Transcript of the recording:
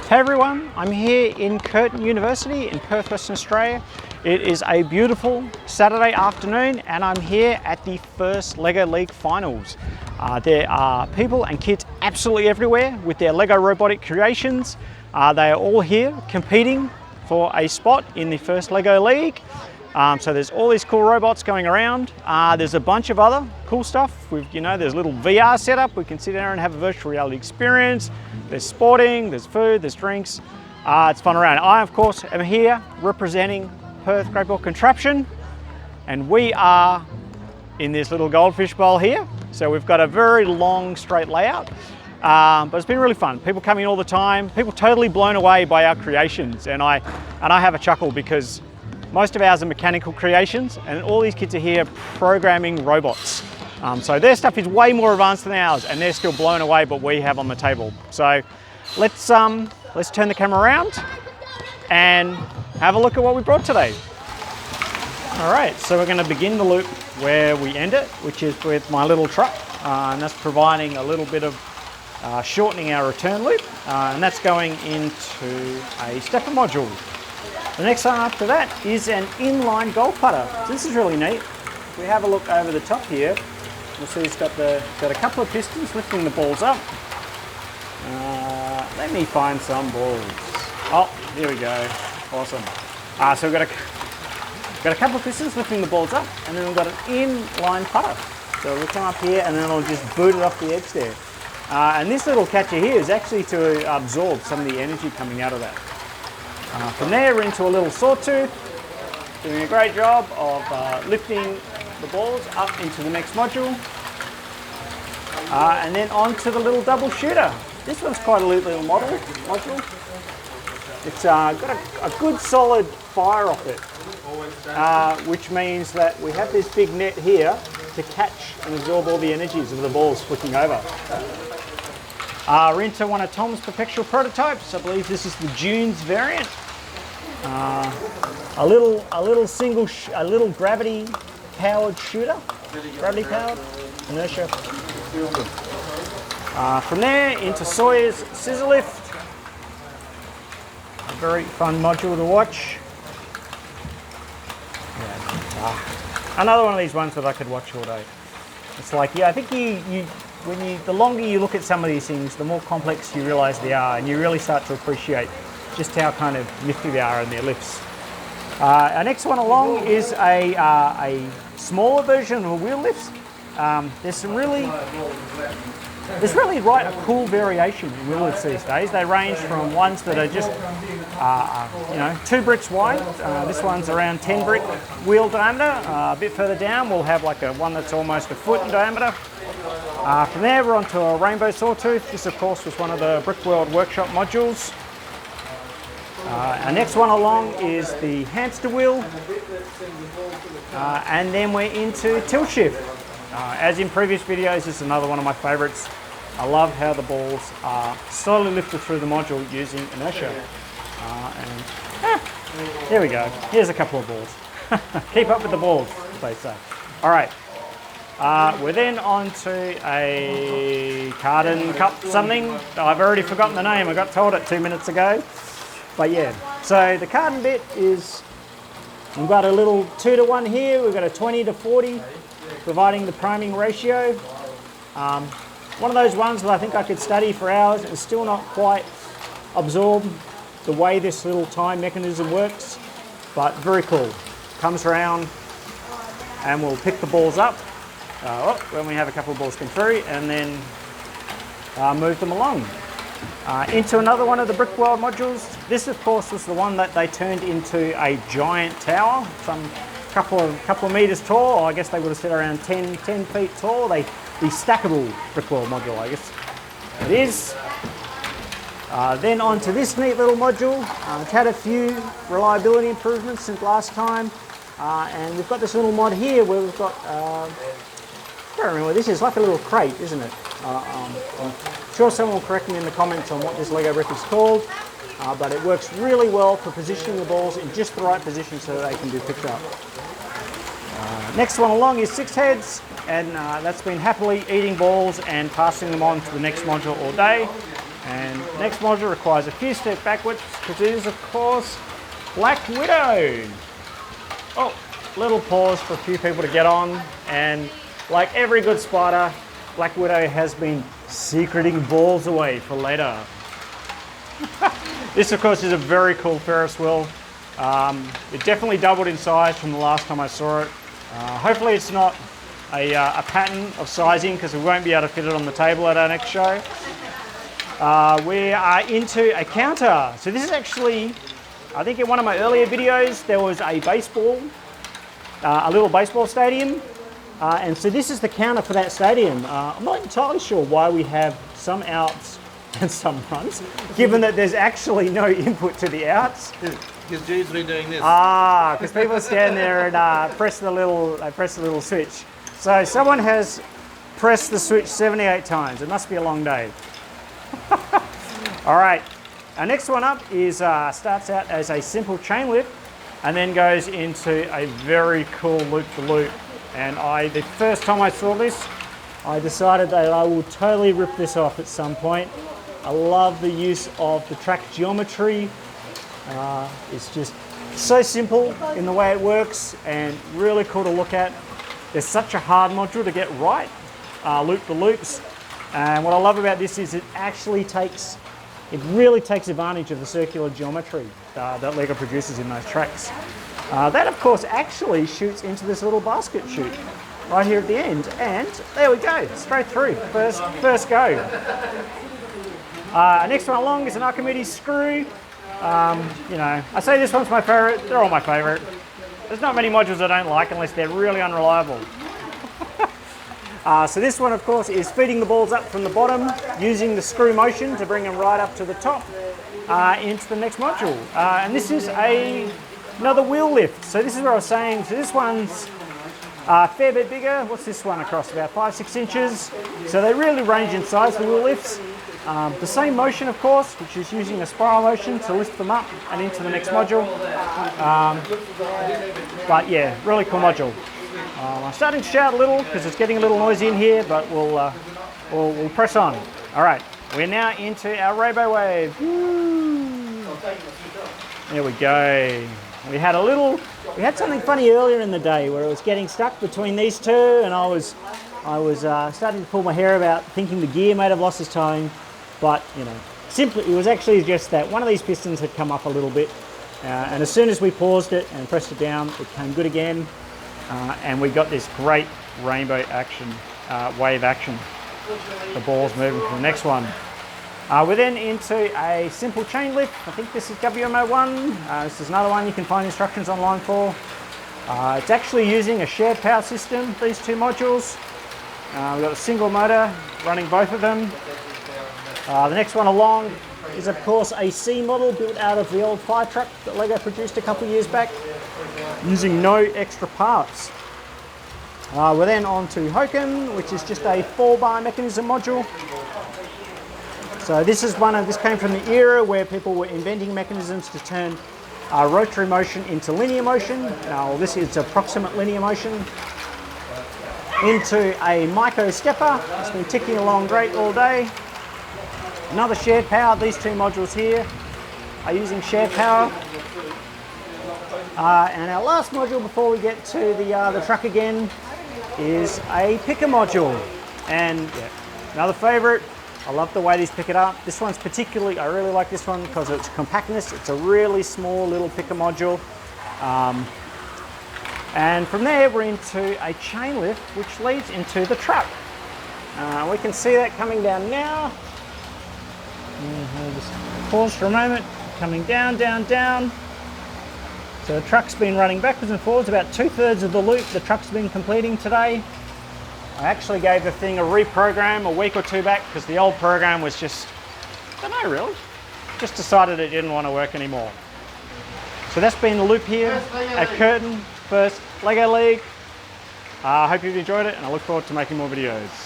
Hey everyone, I'm here in Curtin University in Perth, Western Australia. It is a beautiful Saturday afternoon and I'm here at the first LEGO League finals. There are people and kids absolutely everywhere with their LEGO robotic creations. They are all here competing for a spot in the first LEGO League. So there's all these cool robots going around. There's a bunch of other cool stuff. There's a little VR setup. We can sit there and have a virtual reality experience. There's sporting, there's food, there's drinks. It's fun around. I, of course, am here representing Perth Great Ball Contraption, and we are in this little goldfish bowl here. So we've got a very long, straight layout, but it's been really fun. People come in all the time. People totally blown away by our creations, and I have a chuckle because most of ours are mechanical creations, and all these kids are here programming robots. So their stuff is way more advanced than ours, and they're still blown away by what we have on the table. So let's turn the camera around and have a look at what we brought today. All right, so we're going to begin the loop where we end it, which is with my little truck, and that's providing a little bit of shortening our return loop, and that's going into a stepper module. The next one after that is an inline golf putter. So this is really neat. If we have a look over the top here, you'll see it's got a couple of pistons lifting the balls up. Let me find some balls. Oh, here we go. Awesome. So we've got a couple of pistons lifting the balls up, and then we've got an inline putter. So we'll come up here, and then it'll just boot it off the edge there. And this little catcher here is actually to absorb some of the energy coming out of that. From there, we're into a little sawtooth, doing a great job of lifting the balls up into the next module. And then on to the little double shooter. This one's quite a little module. It's got a good solid fire off it, which means that we have this big net here to catch and absorb all the energies of the balls flicking over. We're into one of Tom's perpetual prototypes. I believe this is the Dunes variant. A little gravity powered shooter, gravity powered, inertia. From there into Sawyer's scissor lift. A very fun module to watch. Another one of these ones that I could watch all day. It's like, I think the longer you look at some of these things, the more complex you realise they are, and you really start to appreciate just how kind of nifty they are in their lifts. Our next one along is a smaller version of a wheel lift. There's really a cool variation in wheel lifts these days. They range from ones that are just 2 bricks wide. This one's around 10 brick wheel diameter. A bit further down we'll have like one that's almost a foot in diameter. From there we're onto a rainbow sawtooth. This of course was one of the Brickworld workshop modules. Our next one along is the hamster wheel, and then we're into tilt shift. As in previous videos, this is another one of my favourites. I love how the balls are slowly lifted through the module using inertia. There we go. Here's a couple of balls. Keep up with the balls, as they say. All right. We're then on to a Carden Cup something. I've already forgotten the name. I got told it 2 minutes ago. But yeah, so the Carden bit is, we've got a little 2-to-1 here. We've got a 20-to-40, providing the priming ratio. One of those ones that I think I could study for hours and still not quite absorb the way this little time mechanism works, but very cool. Comes around and we'll pick the balls up when we have a couple of balls come through, and then move them along. Into another one of the Brickworld modules. This of course was the one that they turned into a giant tower, some couple of meters tall. I guess they would have said around 10 feet tall. The stackable Brickworld module, I guess it is. Then onto this neat little module. It's had a few reliability improvements since last time, and we've got this little mod here where we've got I don't remember what this is, like a little crate, isn't it? I'm sure someone will correct me in the comments on what this Lego brick is called, but it works really well for positioning the balls in just the right position so that they can do pitch up. Next one along is Six Heads, and that's been happily eating balls and passing them on to the next module all day. And next module requires a few steps backwards because it is, of course, Black Widow. Oh, little pause for a few people to get on. And like every good spider, Black Widow has been secreting balls away for later. This, of course, is a very cool Ferris wheel. It definitely doubled in size from the last time I saw it. Hopefully it's not a pattern of sizing because we won't be able to fit it on the table at our next show. We are into a counter. So this is actually, I think in one of my earlier videos, there was a baseball, a little baseball stadium. And so this is the counter for that stadium. I'm not entirely sure why we have some outs and some runs, given that there's actually no input to the outs. Because G's been doing this. Because people stand there and press the little switch. So someone has pressed the switch 78 times. It must be a long day. All right, our next one up is starts out as a simple chain lift and then goes into a very cool loop-to-loop. And the first time I saw this, I decided that I will totally rip this off at some point. I love the use of the track geometry. It's just so simple in the way it works and really cool to look at. There's such a hard module to get right, loop-to-loops. And what I love about this is it really takes advantage of the circular geometry that LEGO produces in those tracks. That, of course, actually shoots into this little basket chute right here at the end. And there we go, straight through, first go. Next one along is an Archimedes screw. You know, I say this one's my favorite. They're all my favorite. There's not many modules I don't like unless they're really unreliable. So this one, of course, is feeding the balls up from the bottom using the screw motion to bring them right up to the top into the next module. And this is another wheel lift. So this is what I was saying. So this one's a fair bit bigger. What's this one across? About 5-6 inches. So they really range in size, the wheel lifts. The same motion, of course, which is using a spiral motion to lift them up and into the next module. But yeah, really cool module. I'm starting to shout a little because it's getting a little noisy in here, but we'll press on. All right, we're now into our Rainbow Wave. Woo. There we go. We had something funny earlier in the day where it was getting stuck between these two, and I was starting to pull my hair about thinking the gear may have lost its tone, but you know, simply it was actually just that one of these pistons had come up a little bit, and as soon as we paused it and pressed it down, it came good again. And we got this great rainbow action, wave action. The ball's moving to the next one. We're then into a simple chain lift. I think this is WMO1. This is another one you can find instructions online for. It's actually using a shared power system, these two modules. We've got a single motor running both of them. The next one along is, of course, a C model built out of the old fire truck that LEGO produced a couple of years back, using no extra parts. We're then on to Hoken, which is just a 4-bar mechanism module. So this came from the era where people were inventing mechanisms to turn rotary motion into linear motion. Now this is approximate linear motion. Into a Myco stepper. It's been ticking along great all day. Another shared power. These two modules here are using shared power. And our last module before we get to the truck again is a picker module. And yeah, another favorite. I love the way these pick it up. This one's particularly, I really like this one because of its compactness. It's a really small little picker module. And from there we're into a chain lift which leads into the truck. We can see that coming down now. Just pause for a moment. Coming down, down, down. So the truck's been running backwards and forwards about 2/3 of the loop the truck's been completing today. I actually gave the thing a reprogram a week or two back because the old program was just, I don't know really, just decided it didn't want to work anymore. So that's been the loop here at Curtin, first LEGO League. I hope you've enjoyed it and I look forward to making more videos.